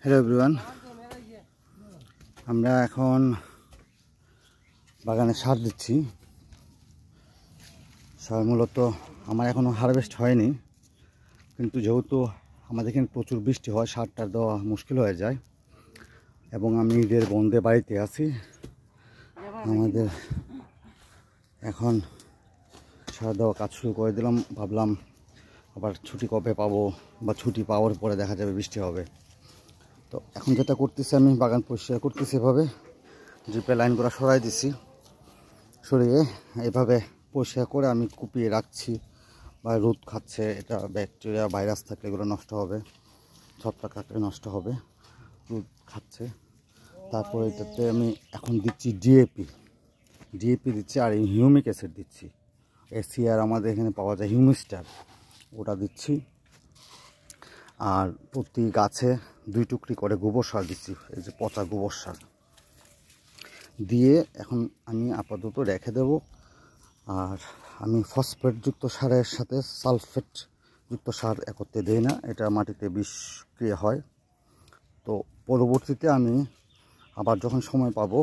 Hello everyone, আমরা এখন বাগানে সার দিচ্ছি। সার মূলত আমার এখনও হারভেস্ট হয়নি, কিন্তু যেহেতু আমাদের এখানে প্রচুর বৃষ্টি হয়, সারটা দেওয়া মুশকিল হয়ে যায়। এবং আমি ঈদের বন্ধে বাড়িতে আছি। আমাদের এখন সার দেওয়া কাজ শুরু করে দিলাম। ভাবলাম আবার ছুটি কবে পাবো, বা ছুটি পাওয়ার পরে দেখা যাবে বৃষ্টি হবে। তো এখন যেটা করতেছি, আমি বাগান পরিষ্কার করতেছি। এভাবে জিপে লাইনগুলো সরাই দিছি, সরিয়ে এভাবে পরিষ্কার করে আমি কুপিয়ে রাখছি। বা রোদ খাচ্ছে, এটা ব্যাকটেরিয়া ভাইরাস থাকলে এগুলো নষ্ট হবে, ছত্রাক থাকলে নষ্ট হবে, রোদ খাচ্ছে। তারপরে এটাতে আমি এখন দিচ্ছি ডিএপি দিচ্ছি, আর হিউমিক অ্যাসিড দিচ্ছি। এসিআর আমাদের এখানে পাওয়া যায়, হিউমিস্টার, ওটা দিচ্ছি। আর প্রতি গাছে 2 টুকরি করে গোবর সার দিচ্ছি, এই যে পচা গোবর সার দিয়ে এখন আমি আপাতত রেখে দেব। আর আমি ফসফেটযুক্ত সারের সাথে সালফেটযুক্ত সার একত্রে দিই না, এটা মাটিতে বিষক্রিয়া হয়। তো পরবর্তীতে আমি আবার যখন সময় পাবো,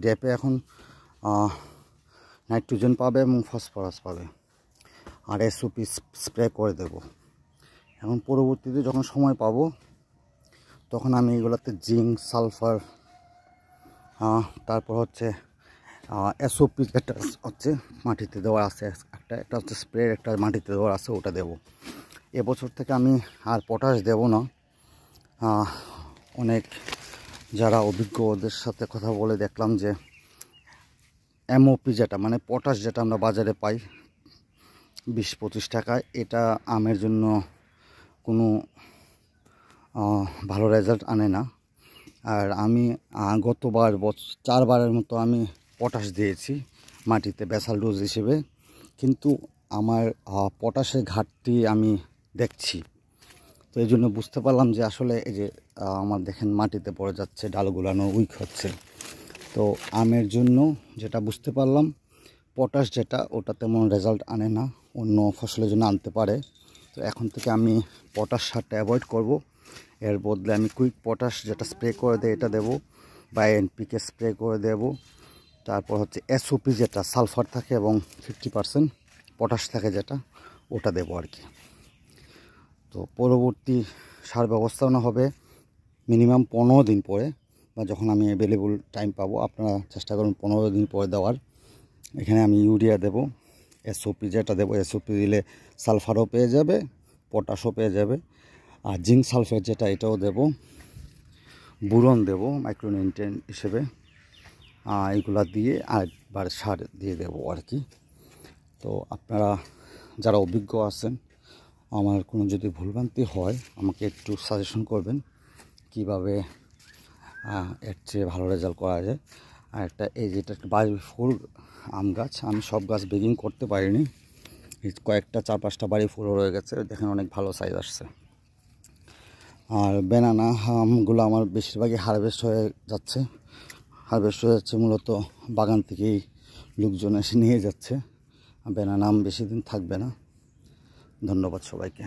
ড্যাপে এখন নাইট্রোজেন পাবে এবং ফসফরাস পাবে, আর এসওপি স্প্রে করে দেব। এখন পরবর্তীতে যখন সময় পাবো, তখন আমি এগুলোতে জিঙ্ক, সালফার, তারপর হচ্ছে এসওপি যেটা হচ্ছে মাটিতে দেওয়া আছে একটা, এটা হচ্ছে স্প্রে, একটা মাটিতে দেওয়া আছে, ওটা দেব। এবছর থেকে আমি আর পটাশ দেব না। অনেক যারা অভিজ্ঞ, ওদের সাথে কথা বলে দেখলাম যে এমওপি যেটা, মানে পটাশ যেটা আমরা বাজারে পাই 20-25 টাকায়, এটা আমের জন্য কোনো ভালো রেজাল্ট আনে না। আর আমি গতবার 4 বারের মতো আমি পটাশ দিয়েছি মাটিতে বেসাল ডোজ হিসেবে, কিন্তু আমার পটাশের ঘাটতি আমি দেখছি। তো এই জন্য বুঝতে পারলাম যে আসলে এই যে আমার দেখেন মাটিতে পড়ে যাচ্ছে, ডালগুলানো উইক হচ্ছে। তো আমের জন্য যেটা বুঝতে পারলাম, পটাশ যেটা, ওটা তেমন রেজাল্ট আনে না, অন্য ফসলের জন্য আনতে পারে। তো এখন থেকে আমি পটাশ সারটা অ্যাভয়েড করব। এর বদলে আমি কুইক পটাশ যেটা স্প্রে করে দেয় এটা দেব, বা এনপিকে স্প্রে করে দেব। তারপর হচ্ছে এসওপি যেটা সালফার থাকে এবং 50% পটাশ থাকে যেটা, ওটা দেব আর কি। তো পরবর্তী সার ব্যবস্থাপনা হবে মিনিমাম 15 দিন পরে, বা যখন আমি অ্যাভেলেবল টাইম পাবো। আপনারা চেষ্টা করুন 15 দিন পরে দেওয়ার। এখানে আমি ইউরিয়া দেব, এসওপি যেটা দেবো, এসওপি দিলে সালফারও পেয়ে যাবে, পটাশও পেয়ে যাবে। আর জিঙ্ক সালফেট যেটা, এটাও দেব। বুরন দেব মাইক্রোনিউট্রিয়েন্ট হিসেবে। এগুলা দিয়ে আরেকবার সার দিয়ে দেবো আর কি। তো আপনারা যারা অভিজ্ঞ আছেন, আমার কোনো যদি ভুলভ্রান্তি হয় আমাকে একটু সাজেশন করবেন কিভাবে এর চেয়ে ভালো রেজাল্ট করা যায়। আর একটা এই যেটা একটা বাড়ির ফুল আম গাছ, আমি সব গাছ বেগিং করতে পারিনি, কয়েকটা 4-5টা বাড়ি ফুলও রয়ে গেছে, দেখেন অনেক ভালো সাইজ আসছে। আর ব্যানানা আমগুলো আমার বেশিরভাগই হারভেস্ট হয়ে যাচ্ছে। মূলত বাগান থেকেই লোকজন এসে নিয়ে যাচ্ছে। ব্যানানা আম বেশি দিন থাকবে না। ধন্যবাদ সবাইকে।